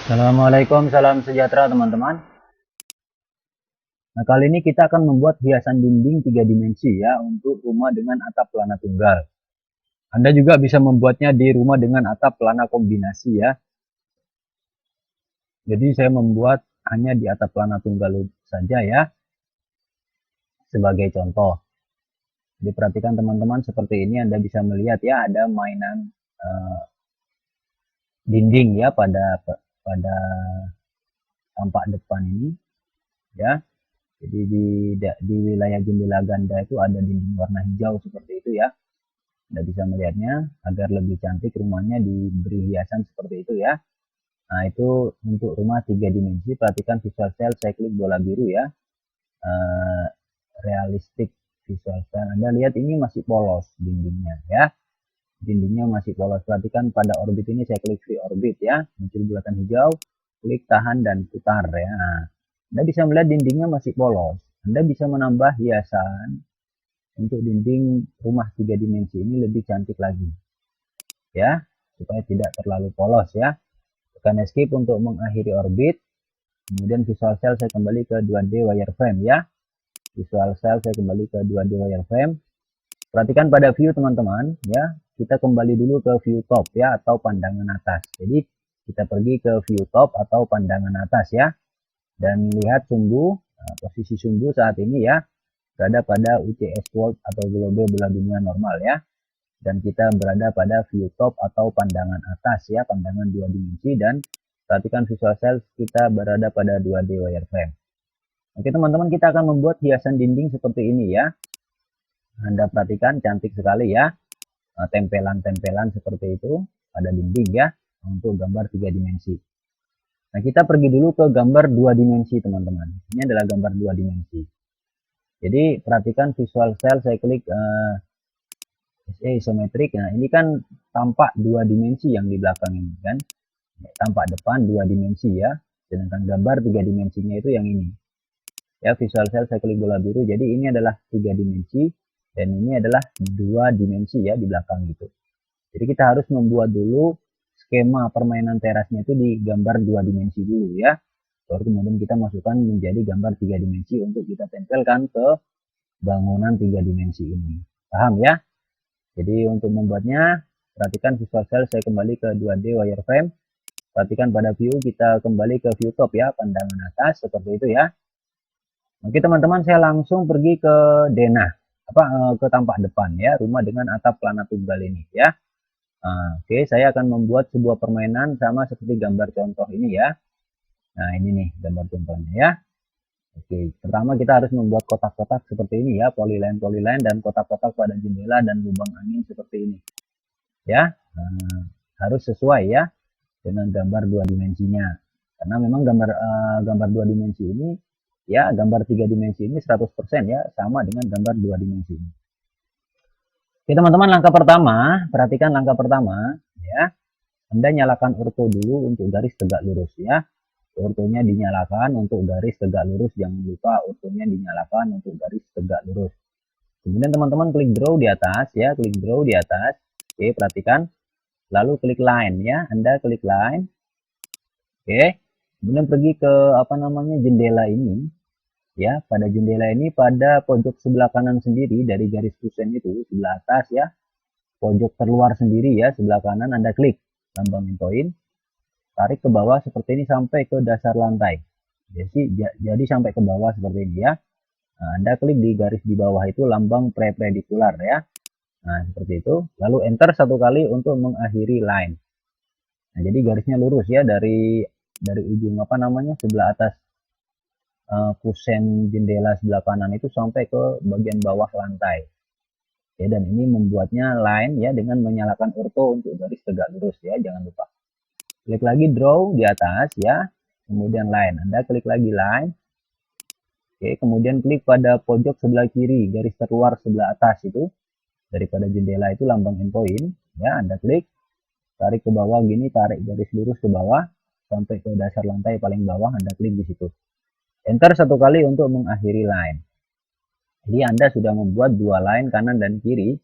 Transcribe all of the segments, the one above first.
Assalamualaikum, salam sejahtera teman-teman. Nah, kali ini kita akan membuat hiasan dinding 3 dimensi ya untuk rumah dengan atap pelana tunggal. Anda juga bisa membuatnya di rumah dengan atap pelana kombinasi ya. Jadi saya membuat hanya di atap pelana tunggal saja ya, sebagai contoh. Jadi perhatikan teman-teman, seperti ini Anda bisa melihat ya, ada mainan dinding ya pada tampak depan ini ya. Jadi di wilayah jendela ganda itu ada dinding warna hijau seperti itu ya. Anda bisa melihatnya, agar lebih cantik rumahnya diberi hiasan seperti itu ya. Nah, itu untuk rumah 3 dimensi. Perhatikan visual style, saya klik bola biru ya. Realistik visual style. Anda lihat ini masih polos dindingnya ya. Dindingnya masih polos. Perhatikan pada orbit ini saya klik free orbit ya. Muncul bulatan hijau, klik tahan dan putar ya. Nah, Anda bisa melihat dindingnya masih polos. Anda bisa menambah hiasan untuk dinding rumah 3 dimensi ini lebih cantik lagi ya, supaya tidak terlalu polos ya. Tekan escape untuk mengakhiri orbit. Kemudian visual cell saya kembali ke 2D wireframe ya. Visual cell saya kembali ke 2D wireframe. Perhatikan pada view teman-teman ya. Kita kembali dulu ke view top ya, atau pandangan atas. Jadi kita pergi ke view top atau pandangan atas ya. Dan lihat sumbu, posisi sumbu saat ini ya, berada pada UCS world atau globe belah dunia normal ya. Dan kita berada pada view top atau pandangan atas ya, pandangan 2 dimensi. Dan perhatikan visual cell kita berada pada 2D wireframe. Oke teman-teman, kita akan membuat hiasan dinding seperti ini ya. Anda perhatikan, cantik sekali ya, tempelan-tempelan seperti itu pada dinding ya, untuk gambar 3 dimensi. Nah, kita pergi dulu ke gambar 2 dimensi teman-teman. Ini adalah gambar 2 dimensi. Jadi perhatikan visual cell, saya klik SA isometrik. Nah, ini kan tampak 2 dimensi yang di belakang ini kan. Tampak depan 2 dimensi ya. Sedangkan gambar 3 dimensinya itu yang ini. Ya, visual cell saya klik bola biru. Jadi ini adalah 3 dimensi dan ini adalah 2 dimensi ya di belakang gitu. Jadi kita harus membuat dulu skema permainan terasnya itu di gambar 2 dimensi dulu ya. Baru kemudian kita masukkan menjadi gambar 3 dimensi untuk kita tempelkan ke bangunan 3 dimensi ini. Paham ya? Jadi untuk membuatnya, perhatikan visual cell saya kembali ke 2D wireframe. Perhatikan pada view, kita kembali ke view top ya, pandangan atas seperti itu ya. Oke teman-teman, saya langsung pergi ke denah, ke tampak depan ya, rumah dengan atap pelana tunggal ini ya. Oke, saya akan membuat sebuah permainan sama seperti gambar contoh ini ya. Nah, ini nih gambar contohnya ya. Oke, pertama kita harus membuat kotak-kotak seperti ini ya, polyline dan kotak-kotak pada jendela dan lubang angin seperti ini ya. Harus sesuai ya dengan gambar 2 dimensinya, karena memang gambar 2 dimensi ini ya, gambar 3 dimensi ini 100% ya sama dengan gambar 2 dimensi ini. Oke teman-teman, langkah pertama, perhatikan langkah pertama ya. Anda nyalakan ortho dulu untuk garis tegak lurus ya. Ortonya dinyalakan untuk garis tegak lurus, jangan lupa ortonya dinyalakan untuk garis tegak lurus. Kemudian teman-teman klik draw di atas ya, klik draw di atas. Oke, perhatikan. Lalu klik line ya, Anda klik line. Oke. Kemudian pergi ke jendela ini ya. Pada jendela ini pada pojok sebelah kanan sendiri dari garis kusen itu, sebelah atas ya. Pojok terluar sendiri ya, sebelah kanan Anda klik lambang poin. Tarik ke bawah seperti ini sampai ke dasar lantai. Jadi sampai ke bawah seperti ini ya. Nah, Anda klik di garis di bawah itu lambang perpendikular ya. Nah, seperti itu. Lalu enter satu kali untuk mengakhiri line. Nah, jadi garisnya lurus ya, dari ujung sebelah atas kusen jendela sebelah kanan itu sampai ke bagian bawah lantai. Ya, dan ini membuatnya line ya dengan menyalakan ortho untuk garis tegak lurus ya, jangan lupa. Klik lagi draw di atas ya, kemudian line. Anda klik lagi line. Oke, kemudian klik pada pojok sebelah kiri, garis terluar sebelah atas itu. Daripada jendela itu lambang endpoint ya, Anda klik. Tarik ke bawah gini, tarik garis lurus ke bawah sampai ke dasar lantai paling bawah, Anda klik di situ. Enter satu kali untuk mengakhiri line. Jadi Anda sudah membuat 2 line kanan dan kiri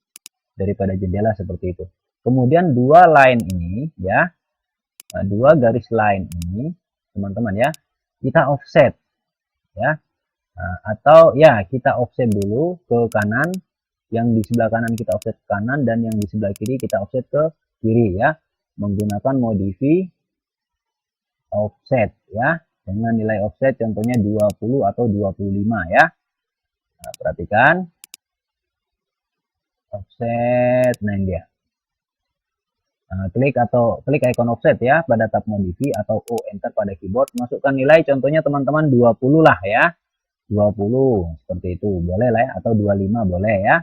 daripada jendela seperti itu. Kemudian 2 line ini ya, Nah, dua garis line ini teman-teman ya, kita offset ya. Nah, atau ya kita offset dulu ke kanan, yang di sebelah kanan kita offset ke kanan dan yang di sebelah kiri kita offset ke kiri ya, menggunakan modify offset ya, dengan nilai offset contohnya 20 atau 25 ya. Nah, perhatikan offset, nah ini dia. Nah, klik icon offset ya pada tab modify atau O enter pada keyboard, masukkan nilai contohnya teman-teman 20 lah ya. 20 seperti itu boleh lah ya, atau 25 boleh ya.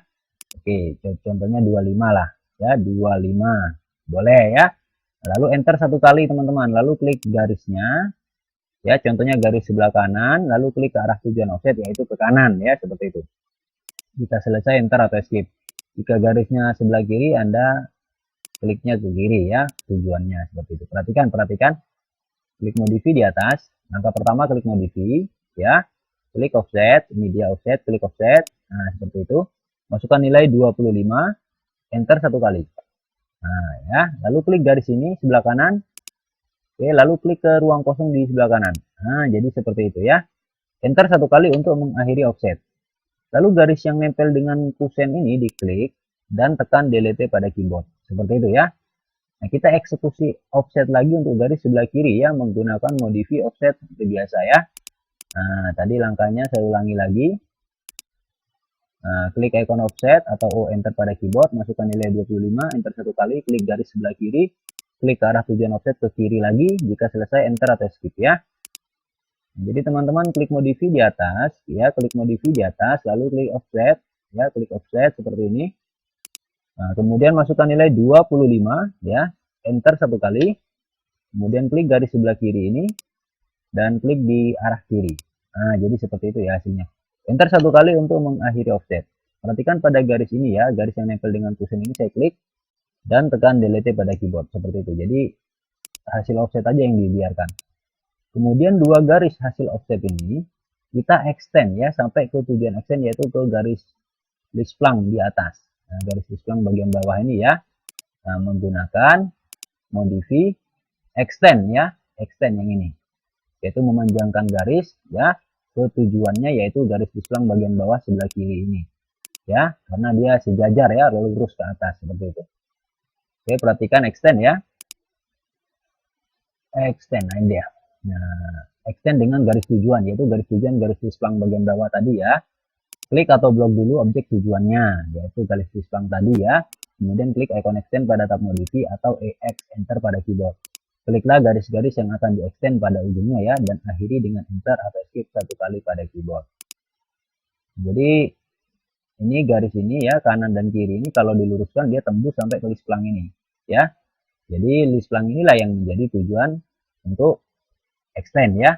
Oke, contohnya 25 lah ya, 25 boleh ya. Lalu enter satu kali teman-teman, lalu klik garisnya ya, contohnya garis sebelah kanan, lalu klik ke arah tujuan offset yaitu ke kanan ya, seperti itu. Jika selesai enter atau escape. Jika garisnya sebelah kiri, Anda kliknya ke kiri ya, tujuannya seperti itu. Perhatikan klik modify di atas. Langkah pertama klik modify ya, klik offset, ini dia offset, klik offset. Nah, seperti itu. Masukkan nilai 25, enter satu kali. Nah, ya, lalu klik garis ini sebelah kanan. Oke, lalu klik ke ruang kosong di sebelah kanan. Nah, jadi seperti itu ya. Enter satu kali untuk mengakhiri offset. Lalu garis yang nempel dengan kusen ini diklik dan tekan delete pada keyboard. Seperti itu ya. Nah, kita eksekusi offset lagi untuk garis sebelah kiri ya, menggunakan modify offset seperti biasa ya. Nah, tadi langkahnya saya ulangi lagi. Nah, klik icon offset atau O enter pada keyboard, masukkan nilai 25, enter satu kali, klik garis sebelah kiri, klik ke arah tujuan offset ke kiri lagi, jika selesai enter atau skip ya. Jadi teman-teman klik modify di atas ya, klik modify di atas, lalu klik offset ya, klik offset seperti ini. Nah, kemudian masukkan nilai 25 ya, enter satu kali, kemudian klik garis sebelah kiri ini dan klik di arah kiri. Nah, jadi seperti itu ya hasilnya. Enter satu kali untuk mengakhiri offset. Perhatikan pada garis ini ya, garis yang nempel dengan kusen ini saya klik dan tekan delete pada keyboard seperti itu. Jadi hasil offset aja yang dibiarkan. Kemudian dua garis hasil offset ini kita extend ya sampai ke tujuan extend, yaitu ke garis list plank di atas. Nah, garis list plank bagian bawah ini ya. Nah, menggunakan modify extend ya, extend yang ini, yaitu memanjangkan garis ya ke tujuannya, yaitu garis displang bagian bawah sebelah kiri ini ya, karena dia sejajar ya, lurus ke atas seperti itu. Oke, perhatikan extend ya, extend, nah ini dia. Nah, extend dengan garis tujuan, yaitu garis tujuan garis displang bagian bawah tadi ya. Klik atau blok dulu objek tujuannya, yaitu garis displang tadi ya, kemudian klik icon extend pada tab modify atau EX enter pada keyboard. Kliklah garis-garis yang akan di-extend pada ujungnya ya, dan akhiri dengan enter atau escape satu kali pada keyboard. Jadi ini garis ini ya, kanan dan kiri ini kalau diluruskan dia tembus sampai ke list plank ini ya. Jadi list plank inilah yang menjadi tujuan untuk extend ya.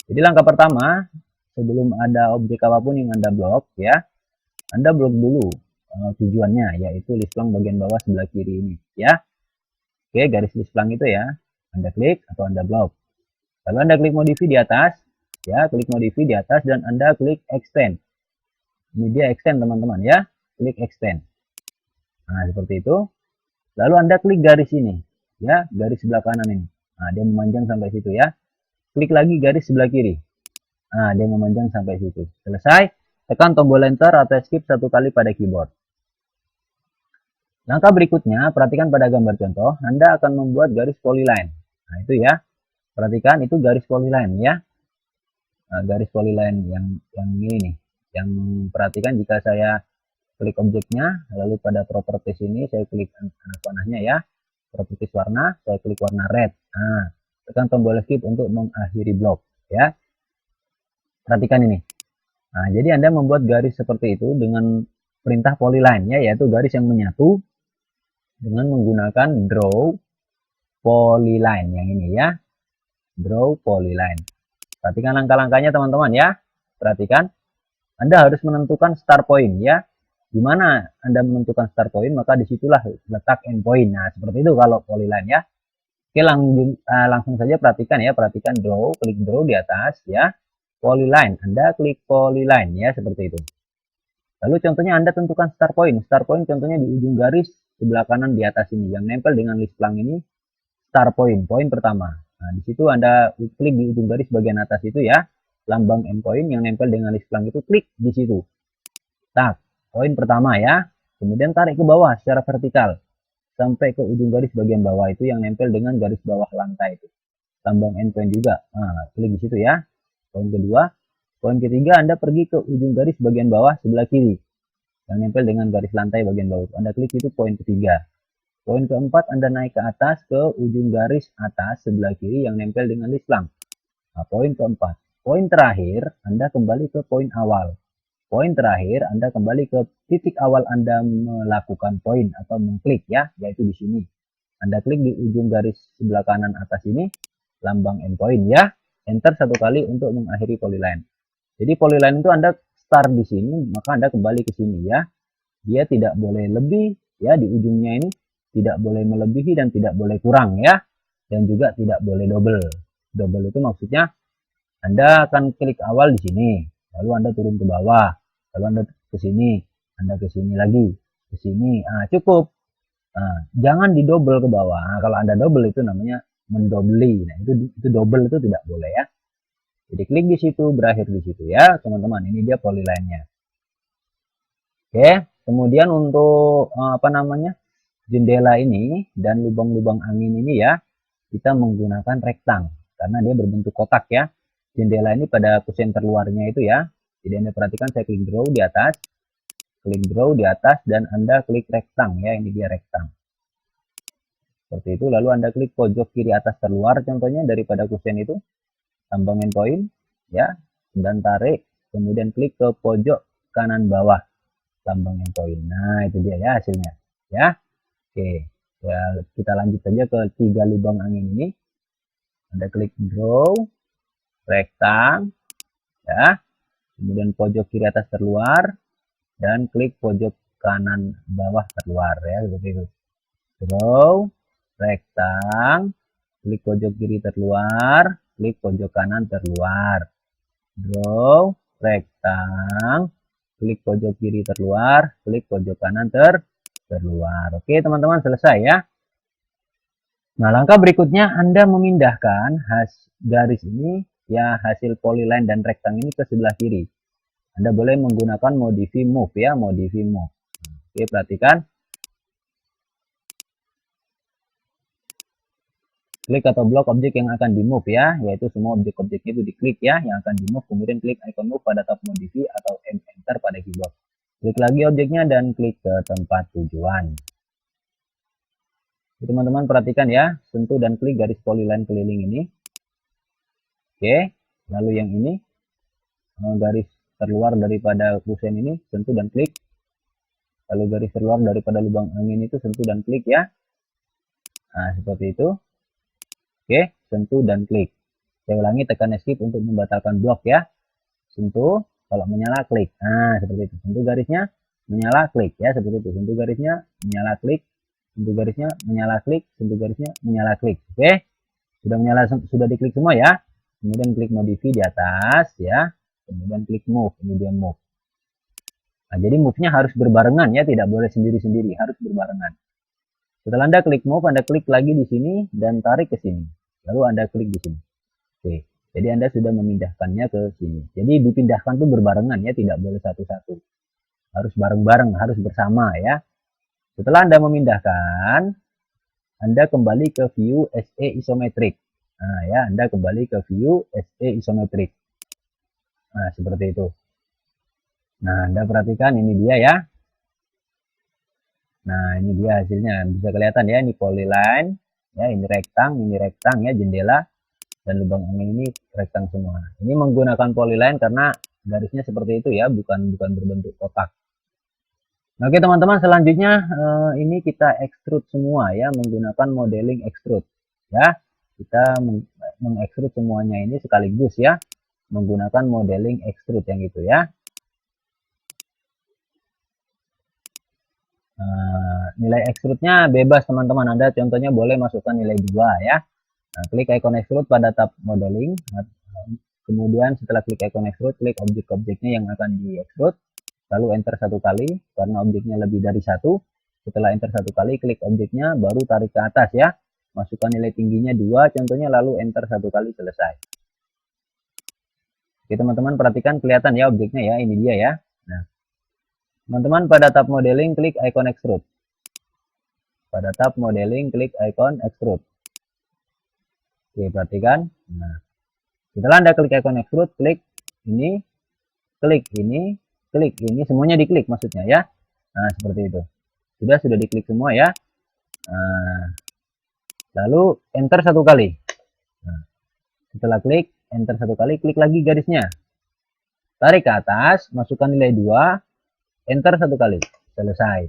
Jadi langkah pertama, sebelum ada objek apapun yang Anda blok ya, Anda blok dulu tujuannya, yaitu list plank bagian bawah sebelah kiri ini ya. Oke, garis list plank itu ya, Anda klik atau Anda blok. Lalu Anda klik modify di atas, ya, klik modify di atas dan Anda klik extend. Ini dia extend teman-teman ya, klik extend. Nah, seperti itu. Lalu Anda klik garis ini, ya, garis sebelah kanan ini. Nah, dia memanjang sampai situ ya. Klik lagi garis sebelah kiri. Nah, dia memanjang sampai situ. Selesai, tekan tombol enter atau escape satu kali pada keyboard. Langkah berikutnya, perhatikan pada gambar contoh, Anda akan membuat garis polyline. Nah, itu ya. Perhatikan itu garis polyline ya. Nah, garis polyline yang ini nih. Yang perhatikan jika saya klik objeknya, lalu pada properties ini saya klik anak panahnya ya. Properties warna, saya klik warna red. Nah, tekan tombol escape untuk mengakhiri blok ya. Perhatikan ini. Nah, jadi Anda membuat garis seperti itu dengan perintah polyline ya, yaitu garis yang menyatu dengan menggunakan draw polyline yang ini ya, draw polyline. Perhatikan langkah-langkahnya teman-teman ya. Perhatikan, Anda harus menentukan start point ya. Gimana Anda menentukan start point, maka disitulah letak end point. Nah, seperti itu kalau polyline ya. Oke, langsung saja perhatikan ya. Perhatikan draw, klik draw di atas ya. Polyline, Anda klik polyline ya, seperti itu. Lalu contohnya Anda tentukan start point. Start point contohnya di ujung garis sebelah kanan di atas ini yang nempel dengan list plank ini. start point, poin pertama. Nah, di situ Anda klik di ujung garis bagian atas itu ya, lambang endpoint yang nempel dengan list blank itu, klik di situ. Tak, poin pertama ya. Kemudian tarik ke bawah secara vertikal sampai ke ujung garis bagian bawah itu yang nempel dengan garis bawah lantai itu. Lambang endpoint juga. Nah, klik di situ ya. Poin kedua. Poin ketiga, Anda pergi ke ujung garis bagian bawah sebelah kiri yang nempel dengan garis lantai bagian bawah. Anda klik itu poin ketiga. Poin keempat, Anda naik ke atas ke ujung garis atas sebelah kiri yang nempel dengan list blank. Nah, poin keempat. Poin terakhir, Anda kembali ke poin awal. Poin terakhir, Anda kembali ke titik awal Anda melakukan poin atau mengklik ya, yaitu di sini. Anda klik di ujung garis sebelah kanan atas ini, lambang endpoint ya. Enter satu kali untuk mengakhiri polyline. Jadi polyline itu Anda start di sini, maka Anda kembali ke sini ya. Dia tidak boleh lebih ya, di ujungnya ini tidak boleh melebihi dan tidak boleh kurang ya. Dan juga tidak boleh double. Double itu maksudnya Anda akan klik awal di sini, lalu Anda turun ke bawah, lalu Anda ke sini, Anda ke sini lagi, ke sini. Nah, cukup. Nah, jangan didouble ke bawah. Nah, kalau Anda double itu namanya mendobeli. Nah, itu double itu tidak boleh ya. Jadi klik di situ, berakhir di situ ya, teman-teman. Ini dia polyline-nya. Oke, kemudian untuk jendela ini dan lubang-lubang angin ini ya, kita menggunakan rektang karena dia berbentuk kotak ya. Jendela ini pada kusen terluarnya itu ya. Jadi Anda perhatikan, saya klik draw di atas, klik draw di atas, dan Anda klik rektang ya. Ini dia rektang. Seperti itu. Lalu Anda klik pojok kiri atas terluar contohnya daripada kusen itu, lambang endpoint ya, dan tarik, kemudian klik ke pojok kanan bawah lambang endpoint. Nah, itu dia ya hasilnya ya. Oke ya, kita lanjut saja ke 3 lubang angin ini. Anda klik draw rektang ya, kemudian pojok kiri atas terluar, dan klik pojok kanan bawah terluar ya, seperti itu. Draw rektang, klik pojok kiri terluar, klik pojok kanan terluar. Draw rektang, klik pojok kiri terluar, klik pojok kanan terluar. Oke teman-teman, selesai ya. Nah, langkah berikutnya Anda memindahkan garis ini ya, hasil polyline dan rektang ini ke sebelah kiri. Anda boleh menggunakan modify move ya, modify move. Oke, perhatikan. Klik atau blok objek yang akan di move ya, yaitu semua objek-objeknya itu diklik ya, yang akan di move, kemudian klik icon move pada tab modify atau enter pada keyboard. Klik lagi objeknya dan klik ke tempat tujuan. Teman-teman perhatikan ya, sentuh dan klik garis polyline keliling ini. Oke, lalu yang ini garis terluar daripada kusen ini, sentuh dan klik. Lalu garis terluar daripada lubang angin itu, sentuh dan klik ya. Nah, seperti itu. Oke, sentuh dan klik. Saya ulangi, tekan escape untuk membatalkan blok ya. Sentuh, kalau menyala klik. Nah, seperti itu. Sentuh garisnya, menyala klik ya, seperti itu. Sentuh garisnya, menyala klik. Sentuh garisnya, menyala klik. Sentuh garisnya, menyala klik. Oke. Sudah menyala, sudah diklik semua ya. Kemudian klik modify di atas ya. Kemudian klik move, ini dia move. Nah, jadi move-nya harus berbarengan ya, tidak boleh sendiri-sendiri, harus berbarengan. Setelah Anda klik move, Anda klik lagi di sini dan tarik ke sini. Lalu Anda klik di sini. Oke, jadi Anda sudah memindahkannya ke sini. Jadi dipindahkan tuh berbarengan ya, tidak boleh satu-satu. Harus bareng-bareng, harus bersama ya. Setelah Anda memindahkan, Anda kembali ke view SE isometric. Nah ya, Anda kembali ke view SE isometric. Nah, seperti itu. Nah, Anda perhatikan ini dia ya. Nah, ini dia hasilnya. Bisa kelihatan ya, ini polyline. Ya, ini rektang ya, jendela. Dan lubang angin ini rektang semua. Ini menggunakan polyline karena garisnya seperti itu ya, bukan berbentuk kotak. Nah, oke teman-teman, selanjutnya ini kita extrude semua ya, menggunakan modeling extrude. Ya, kita mengextrude semuanya ini sekaligus ya, menggunakan modeling extrude yang itu ya. Nilai extrude-nya bebas teman-teman, Anda contohnya boleh masukkan nilai 2 ya. Nah, klik icon extrude pada tab modeling. Kemudian setelah klik icon extrude, klik objek-objeknya yang akan di extrude. Lalu enter satu kali karena objeknya lebih dari satu. Setelah enter satu kali, klik objeknya, baru tarik ke atas ya. masukkan nilai tingginya 2 contohnya, lalu enter 1 kali, selesai. Oke teman-teman, perhatikan kelihatan ya objeknya ya, ini dia ya. Nah, teman-teman pada tab modeling klik icon extrude. Pada tab modeling klik icon extrude. Oke, perhatikan. Nah, setelah Anda klik icon extrude, klik ini, klik ini, semuanya diklik maksudnya ya. Nah, seperti itu. Sudah diklik semua ya. Nah, lalu enter 1 kali. Nah, setelah klik enter 1 kali, klik lagi garisnya. Tarik ke atas, masukkan nilai 2, enter 1 kali, selesai.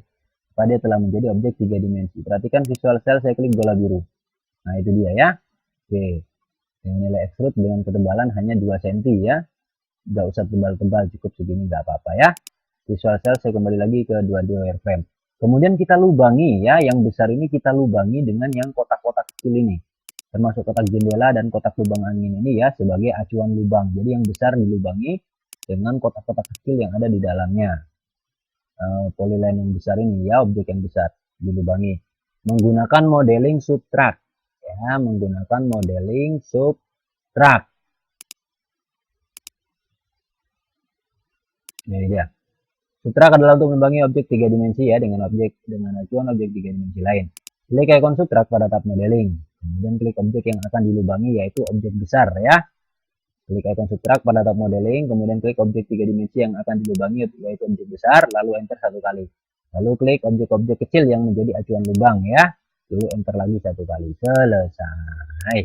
Maka dia telah menjadi objek 3 dimensi. Perhatikan visual cell, saya klik bola biru. Nah, itu dia ya. Oke. Dengan nilai extrude dengan ketebalan hanya 2 cm ya. Nggak usah tebal-tebal, cukup segini nggak apa-apa ya. Visual cell saya kembali lagi ke 2D wireframe. Kemudian kita lubangi ya, yang besar ini kita lubangi dengan yang kotak-kotak kecil ini. Termasuk kotak jendela dan kotak lubang angin ini ya, sebagai acuan lubang. Jadi yang besar dilubangi dengan kotak-kotak kecil yang ada di dalamnya. Polyline yang besar ini ya, objek yang besar dilubangi menggunakan modeling subtract ya, menggunakan modeling subtract. Ini dia. Subtract adalah untuk melubangi objek 3 dimensi ya, dengan acuan objek 3 dimensi lain. Klik icon subtract pada tab modeling, kemudian klik objek yang akan dilubangi, yaitu objek besar ya. Klik icon subtract pada tab modeling, kemudian klik objek 3 dimensi yang akan dilubangi, yaitu objek besar, lalu enter 1 kali. Lalu klik objek-objek kecil yang menjadi acuan lubang ya, lalu enter lagi 1 kali, selesai.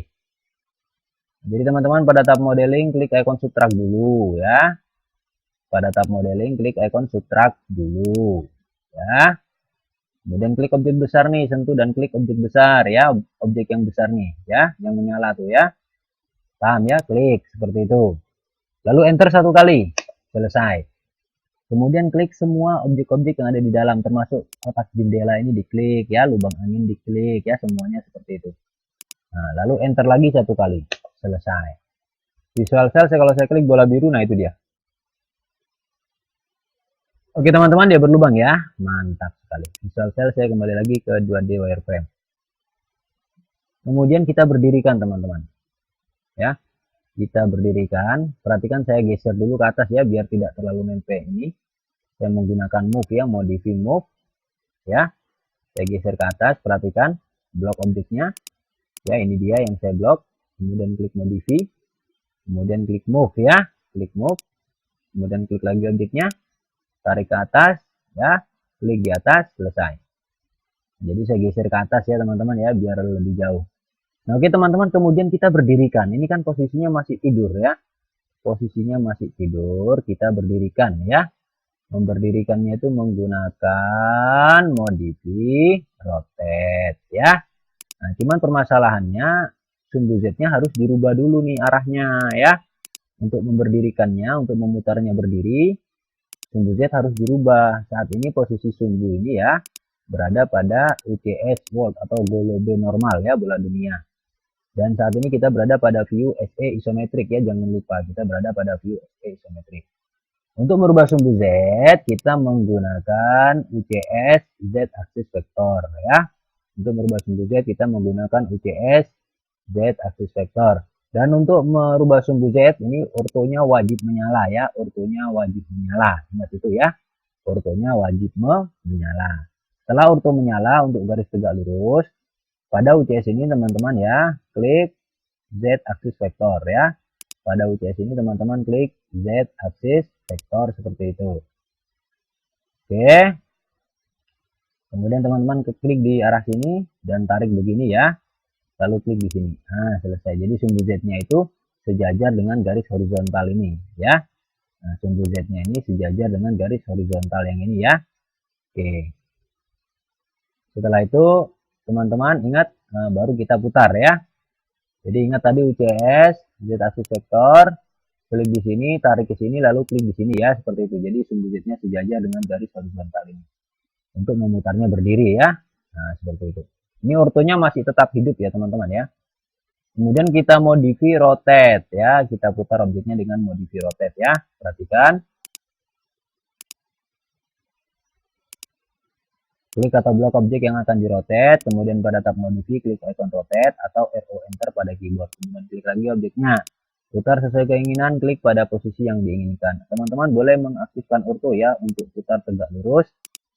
Jadi teman-teman pada tab modeling klik icon subtract dulu ya. Pada tab modeling klik icon subtract dulu ya. Kemudian klik objek besar nih, sentuh dan klik objek besar ya, objek yang besar nih ya, yang menyala tuh ya. Paham ya? Klik seperti itu. Lalu enter 1 kali, selesai. Kemudian klik semua objek-objek yang ada di dalam, termasuk kotak jendela ini diklik ya, lubang angin diklik ya, semuanya seperti itu. Nah, lalu enter lagi 1 kali, selesai. Visual cell kalau saya klik bola biru, nah itu dia. Oke teman-teman, dia berlubang ya, mantap sekali. Visual cell saya kembali lagi ke 2D wireframe. Kemudian kita berdirikan teman-teman ya, kita berdirikan. Perhatikan saya geser dulu ke atas ya, biar tidak terlalu nempel ini. Saya menggunakan move ya, modify move ya. Saya geser ke atas, perhatikan blok objeknya ya, ini dia yang saya blok. Kemudian klik modify, kemudian klik move ya, klik move, kemudian klik lagi objeknya, tarik ke atas ya, klik di atas, selesai. Jadi saya geser ke atas ya teman-teman ya, biar lebih jauh. Nah, oke teman-teman, kemudian kita berdirikan. Ini kan posisinya masih tidur ya. Posisinya masih tidur, kita berdirikan ya. Memberdirikannya itu menggunakan modify rotate ya. Nah, cuman permasalahannya sumbu Z-nya harus dirubah dulu nih arahnya ya. Untuk memberdirikannya, untuk memutarnya berdiri, sumbu Z harus dirubah. Saat ini posisi sumbu ini ya berada pada UCS world atau globe normal ya, bola dunia. Dan saat ini kita berada pada view SE isometrik ya, jangan lupa kita berada pada view SE isometrik. Untuk merubah sumbu Z, kita menggunakan UCS Z axis vector ya. Untuk merubah sumbu Z, kita menggunakan UCS Z axis vector. Dan untuk merubah sumbu Z, ini ortonya wajib menyala ya, ortonya wajib menyala. Ingat itu ya, ortonya wajib menyala. Setelah orto menyala, untuk garis tegak lurus, pada UCS ini teman-teman ya, klik Z axis vector ya. Pada UCS ini teman-teman klik Z axis vector seperti itu. Oke. Kemudian teman-teman klik di arah sini dan tarik begini ya. Lalu klik di sini. Nah, selesai. Jadi sumbu Z-nya itu sejajar dengan garis horizontal ini ya. Nah, sumbu Z-nya ini sejajar dengan garis horizontal yang ini ya. Oke. Setelah itu teman-teman ingat, baru kita putar ya. Jadi ingat tadi UCS Z axis vector, klik di sini, tarik ke sini, lalu klik di sini ya, seperti itu. Jadi sumbu Z-nya sejajar dengan garis horizontal ini. Untuk memutarnya berdiri ya. Nah, seperti itu. Ini ortonya masih tetap hidup ya teman-teman ya. Kemudian kita modify rotate ya, kita putar objeknya dengan modify rotate ya. Perhatikan. Klik atau blok objek yang akan dirotate, kemudian pada tab modify klik icon rotate atau arrow enter pada keyboard. Kemudian klik lagi objeknya. Putar sesuai keinginan, klik pada posisi yang diinginkan. Teman-teman boleh mengaktifkan ortho ya untuk putar tegak lurus.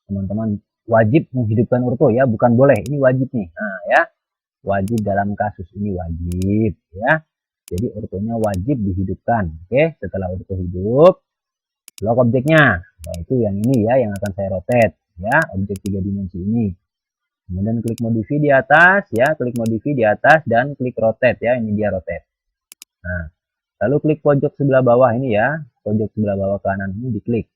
Teman-teman wajib menghidupkan ortho ya, bukan boleh, ini wajib nih. Nah ya, wajib dalam kasus ini wajib ya. Jadi ortonya wajib dihidupkan. Oke, setelah ortho hidup, blok objeknya. Nah, itu yang ini ya, yang akan saya rotate ya, objek 3 dimensi ini. Kemudian klik modify di atas ya, klik modify di atas dan klik rotate ya, ini dia rotate. Nah, lalu klik pojok sebelah bawah ini ya, pojok sebelah bawah kanan ini diklik.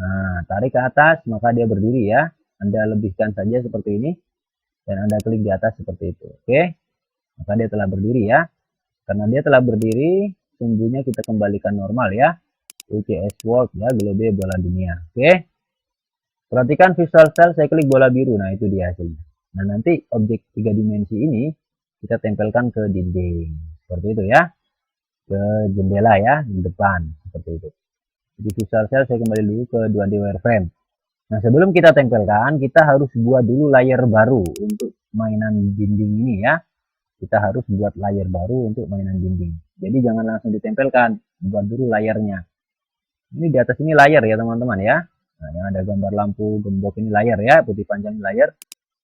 Nah, tarik ke atas maka dia berdiri ya. Anda lebihkan saja seperti ini dan Anda klik di atas seperti itu. Oke. Maka dia telah berdiri ya. Karena dia telah berdiri, sumbunya kita kembalikan normal ya. UCS World ya, globe bola dunia. Oke. Perhatikan visual style, saya klik bola biru. Nah, itu dia hasilnya. Nah, nanti objek 3 dimensi ini kita tempelkan ke dinding. Seperti itu ya. Ke jendela ya, di depan. Seperti itu. Jadi visual style saya kembali dulu ke 2D wireframe. Nah, sebelum kita tempelkan, kita harus buat dulu layer baru untuk mainan dinding ini ya. Kita harus buat layer baru untuk mainan dinding. Jadi jangan langsung ditempelkan, buat dulu layernya. Ini di atas ini layar ya teman-teman ya. Nah, yang ada gambar lampu gembok ini layar ya, putih panjang layar.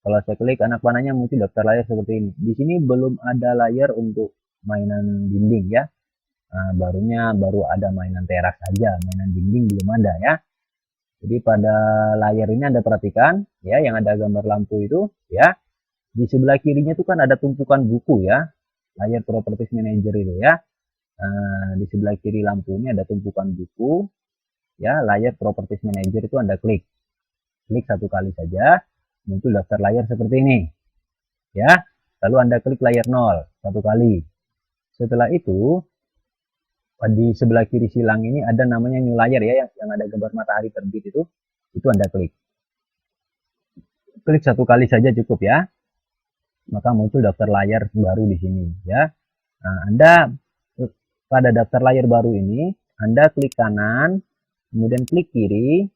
Kalau saya klik anak panahnya muncul daftar layar seperti ini. Di sini belum ada layar untuk mainan dinding ya. Nah, baru ada mainan teras saja, mainan dinding belum ada ya. Jadi pada layar ini Anda perhatikan ya, yang ada gambar lampu itu ya. Di sebelah kirinya itu kan ada tumpukan buku ya. Layar Properties Manager itu ya. Nah, di sebelah kiri lampu ini ada tumpukan buku. Ya, layar Properties Manager itu Anda klik. Klik satu kali saja, muncul daftar layar seperti ini. Ya, lalu Anda klik layar 0 satu kali. Setelah itu, di sebelah kiri silang ini ada namanya new layer ya, yang ada gambar matahari terbit itu Anda klik. Klik satu kali saja cukup ya. Maka muncul daftar layar baru di sini ya. Nah, Anda pada daftar layar baru ini, Anda klik kanan, kemudian klik kiri,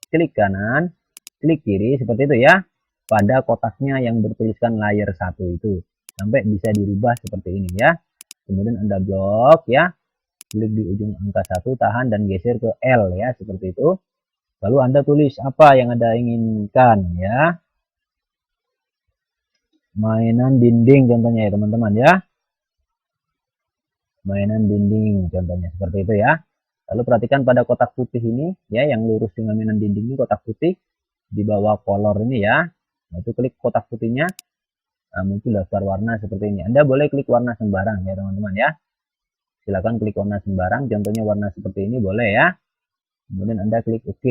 klik kanan, klik kiri, seperti itu ya. Pada kotaknya yang bertuliskan layer 1 itu. Sampai bisa dirubah seperti ini ya. Kemudian Anda blok ya. Klik di ujung angka 1, tahan dan geser ke L ya, seperti itu. Lalu Anda tulis apa yang Anda inginkan ya. Mainan dinding contohnya ya teman-teman ya. Mainan dinding contohnya seperti itu ya. Lalu perhatikan pada kotak putih ini ya, yang lurus dengan mainan dinding ini kotak putih di bawah color ini ya. Nah, itu klik kotak putihnya, nah, muncul daftar warna seperti ini. Anda boleh klik warna sembarang ya teman-teman ya. Silakan klik warna sembarang, contohnya warna seperti ini boleh ya. Kemudian Anda klik OK.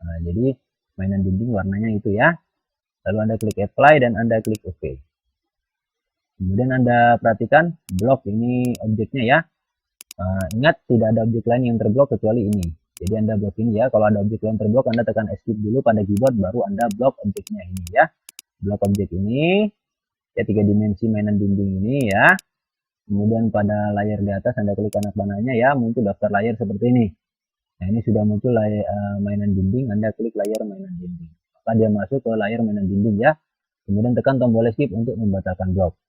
Nah, jadi mainan dinding warnanya itu ya. Lalu Anda klik apply dan Anda klik OK. Kemudian Anda perhatikan blok ini objeknya ya. Ingat tidak ada objek lain yang terblok kecuali ini. Jadi Anda blok ini ya. Kalau ada objek lain terblok, Anda tekan escape dulu pada keyboard, baru Anda blok objeknya ini ya. Blok objek ini ya, 3 dimensi mainan dinding ini ya. Kemudian pada layar di atas Anda klik anak panahnya ya, muncul daftar layar seperti ini. Nah, ini sudah muncul layar, mainan dinding, Anda klik layar mainan dinding. Maka dia masuk ke layar mainan dinding ya. Kemudian tekan tombol escape untuk membatalkan blok.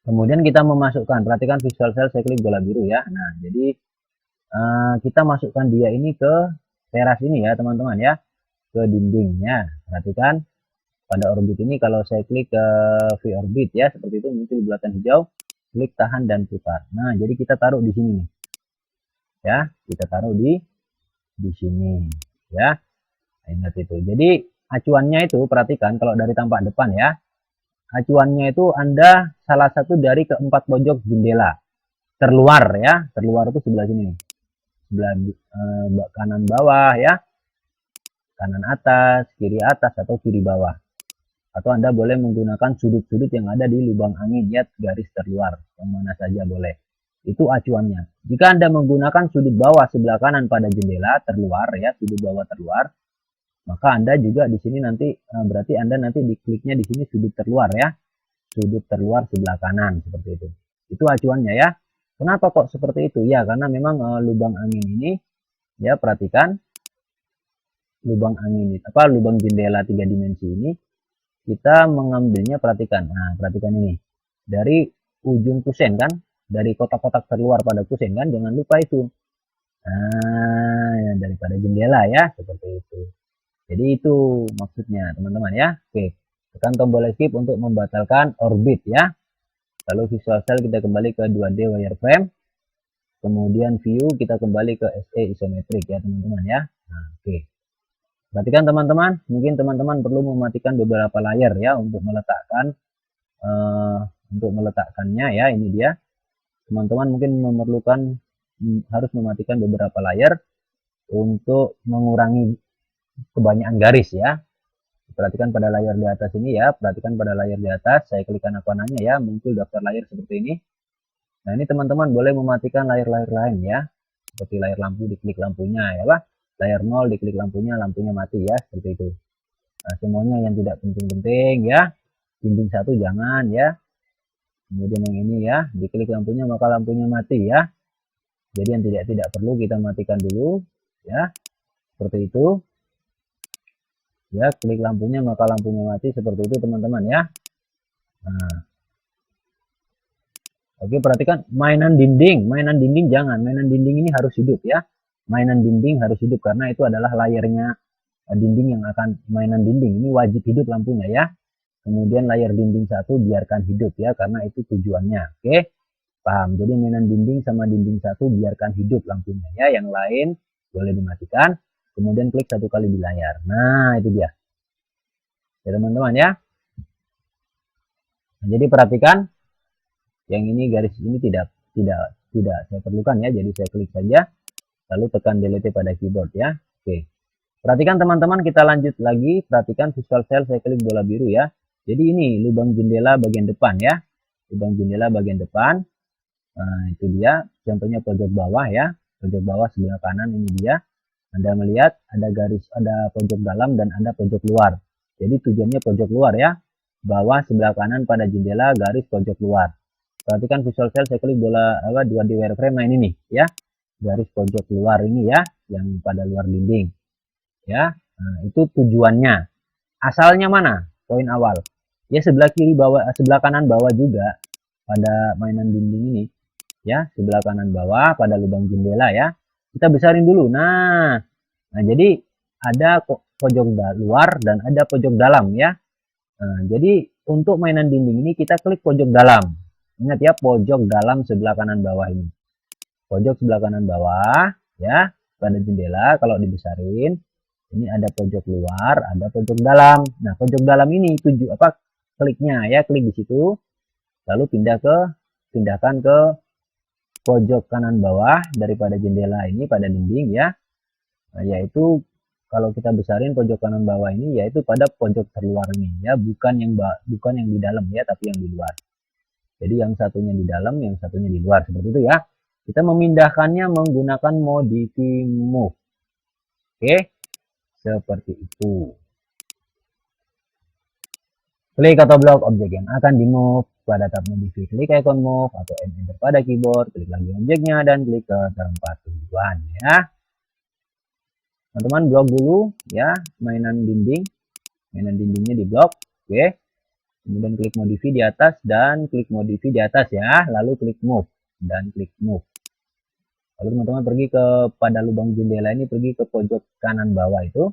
Kemudian kita memasukkan, perhatikan visual cell, saya klik bola biru ya. Nah, jadi kita masukkan dia ini ke teras ini ya teman-teman ya, ke dindingnya. Perhatikan pada orbit ini, kalau saya klik ke V-orbit ya, seperti itu muncul bulatan hijau, klik tahan dan putar. Nah, jadi kita taruh di sini nih. Ya, kita taruh di sini ya. Nah, ingat itu. Jadi acuannya itu perhatikan kalau dari tampak depan ya. Acuannya itu Anda salah satu dari keempat pojok jendela. Terluar ya, terluar itu sebelah sini. Sebelah kanan bawah ya. Kanan atas, kiri atas atau kiri bawah. Atau Anda boleh menggunakan sudut-sudut yang ada di lubang angin ya, garis terluar, yang mana saja boleh. Itu acuannya. Jika Anda menggunakan sudut bawah sebelah kanan pada jendela terluar ya, sudut bawah terluar, maka Anda juga di sini nanti berarti Anda nanti dikliknya di sini sudut terluar ya. Sudut terluar sebelah kanan seperti itu. Itu acuannya ya. Kenapa kok seperti itu? Ya, karena memang lubang angin ini ya, perhatikan lubang angin apa lubang jendela 3 dimensi ini kita mengambilnya, perhatikan. Nah, perhatikan ini. Dari ujung kusen kan, dari kotak-kotak terluar pada kusen kan, jangan lupa itu. Nah, ya, daripada jendela ya, seperti itu. Jadi itu maksudnya, teman-teman ya. Oke, tekan tombol escape untuk membatalkan orbit ya. Lalu visual style kita kembali ke 2D wireframe. Kemudian view kita kembali ke SE isometrik ya, teman-teman ya. Nah, oke. Perhatikan teman-teman, mungkin teman-teman perlu mematikan beberapa layar ya untuk meletakkannya ya. Ini dia. Teman-teman mungkin memerlukan harus mematikan beberapa layar untuk mengurangi kebanyakan garis ya. Perhatikan pada layar di atas ini ya, perhatikan pada layar di atas, saya klik kanan panahnya ya, muncul daftar layar seperti ini. Nah, ini teman-teman boleh mematikan layar-layar lain ya, seperti layar lampu, diklik lampunya ya, layar 0 diklik lampunya mati ya, seperti itu. Nah, semuanya yang tidak penting-penting ya, dinding 1 jangan ya. Kemudian yang ini ya, diklik lampunya maka lampunya mati ya. Jadi yang tidak perlu kita matikan dulu ya, seperti itu. Ya, klik lampunya maka lampunya mati, seperti itu teman-teman ya. Nah, oke, perhatikan mainan dinding jangan, mainan dinding ini harus hidup ya. Mainan dinding harus hidup karena itu adalah layarnya dinding yang akan mainan dinding ini wajib hidup lampunya ya. Kemudian layar dinding 1 biarkan hidup ya, karena itu tujuannya. Oke, paham? Jadi mainan dinding sama dinding 1 biarkan hidup lampunya ya, yang lain boleh dimatikan. Kemudian klik 1 kali di layar. Nah, itu dia ya teman-teman ya. Nah, jadi perhatikan yang ini, garis ini tidak saya perlukan ya, jadi saya klik saja lalu tekan delete pada keyboard ya. Oke, perhatikan teman-teman, kita lanjut lagi. Perhatikan visual style, saya klik bola biru ya. Jadi ini lubang jendela bagian depan ya, lubang jendela bagian depan. Nah, itu dia contohnya pojok bawah ya, pojok bawah sebelah kanan. Ini dia, Anda melihat ada garis, ada pojok dalam dan ada pojok luar. Jadi tujuannya pojok luar ya, bawah sebelah kanan pada jendela garis pojok luar. Perhatikan visual style, saya klik bola 2D wireframe. Nah, ini nih ya, garis pojok luar ini ya, yang pada luar dinding ya. Nah, itu tujuannya. Asalnya mana? Poin awal ya, sebelah kiri bawah, sebelah kanan bawah juga pada mainan dinding ini ya, sebelah kanan bawah pada lubang jendela ya, kita besarin dulu. Nah, jadi ada pojok luar dan ada pojok dalam ya. Nah, jadi untuk mainan dinding ini kita klik pojok dalam. Ingat ya, pojok dalam sebelah kanan bawah ini. Pojok sebelah kanan bawah ya, pada jendela kalau dibesarin ini ada pojok luar, ada pojok dalam. Nah, pojok dalam ini kliknya ya, klik di situ. Lalu pindahkan ke pojok kanan bawah daripada jendela ini pada dinding ya. Nah, yaitu kalau kita besarin pojok kanan bawah ini yaitu pada pojok terluarnya ya, bukan yang di dalam ya, tapi yang di luar. Jadi yang satunya di dalam, yang satunya di luar, seperti itu ya. Kita memindahkannya menggunakan modify move. Oke, seperti itu. Klik atau blok objek yang akan di move pada tab modify, klik icon move atau enter pada keyboard, klik lagi objeknya dan klik ke tempat tujuan ya. Teman-teman blok dulu ya, mainan dindingnya di blok. Oke, kemudian klik modify di atas dan klik modify di atas ya, lalu klik move dan klik move. Lalu teman-teman pergi pada lubang jendela ini, pergi ke pojok kanan bawah itu.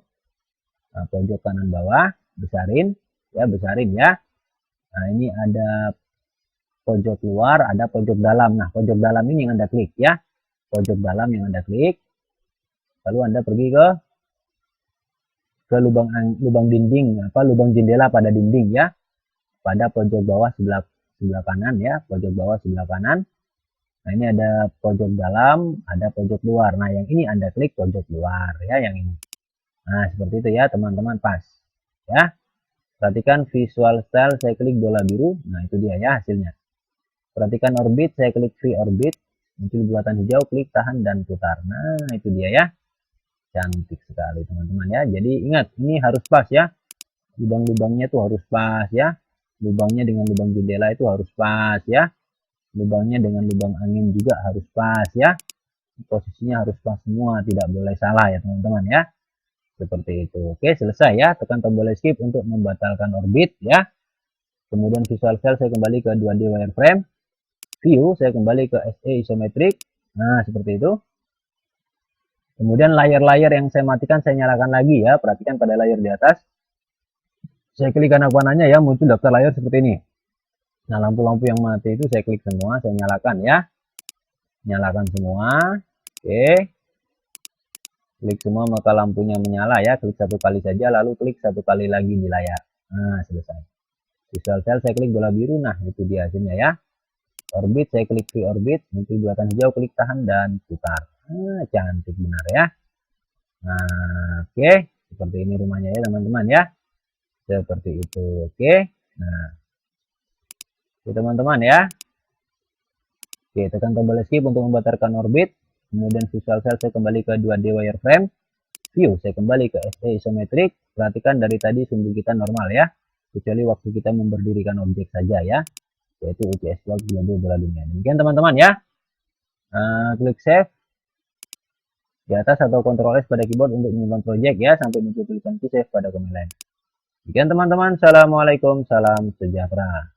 Nah, pojok kanan bawah besarin ya. Nah, ini ada pojok luar, ada pojok dalam. Nah, pojok dalam ini yang Anda klik ya, pojok dalam yang Anda klik. Lalu Anda pergi ke lubang dinding, lubang jendela pada dinding ya, pada pojok bawah sebelah kanan ya, pojok bawah sebelah kanan. Nah, ini ada pojok dalam, ada pojok luar. Nah, yang ini Anda klik pojok luar ya, yang ini. Nah, seperti itu ya teman-teman, pas ya. Perhatikan visual style, saya klik bola biru. Nah, itu dia ya hasilnya. Perhatikan orbit, saya klik free orbit, muncul bulatan hijau, klik tahan dan putar. Nah, itu dia ya. Cantik sekali teman-teman ya. Jadi ingat, ini harus pas ya. Lubang-lubangnya tuh harus pas ya. Lubangnya dengan lubang jendela itu harus pas ya. Lubangnya dengan lubang angin juga harus pas ya. Posisinya harus pas semua, tidak boleh salah ya teman-teman ya. Seperti itu. Oke, selesai ya. Tekan tombol escape untuk membatalkan orbit ya. Kemudian visual cell saya kembali ke 2D wireframe. View saya kembali ke SA isometric. Nah, seperti itu. Kemudian layar-layar yang saya matikan saya nyalakan lagi ya. Perhatikan pada layar di atas. Saya klik anak panahnya ya, muncul daftar layar seperti ini. Nah, lampu-lampu yang mati itu saya klik semua, saya nyalakan ya. Nyalakan semua. Oke. Klik semua maka lampunya menyala ya. Klik satu kali saja lalu klik satu kali lagi di layar. Nah, selesai. Visual cell saya klik bola biru. Nah, itu dia hasilnya ya. Orbit saya klik free orbit, muncul bulatan hijau, klik tahan dan putar. Nah, cantik benar ya. Nah, oke. Seperti ini rumahnya ya teman-teman ya. Seperti itu. Oke. Nah, oke teman-teman ya. Oke, tekan tombol escape untuk membatalkan orbit. Kemudian visual cell saya kembali ke 2D wireframe. View saya kembali ke SA isometric. Perhatikan dari tadi sumbu kita normal ya. Kecuali waktu kita memberdirikan objek saja ya. Yaitu UCS Cloud Global Bola Dunia. Demikian teman-teman ya. Klik save di atas atau Ctrl S pada keyboard untuk menyimpan project ya. Sampai muncul tulisan save pada command line. Demikian teman-teman. Assalamualaikum. Salam sejahtera.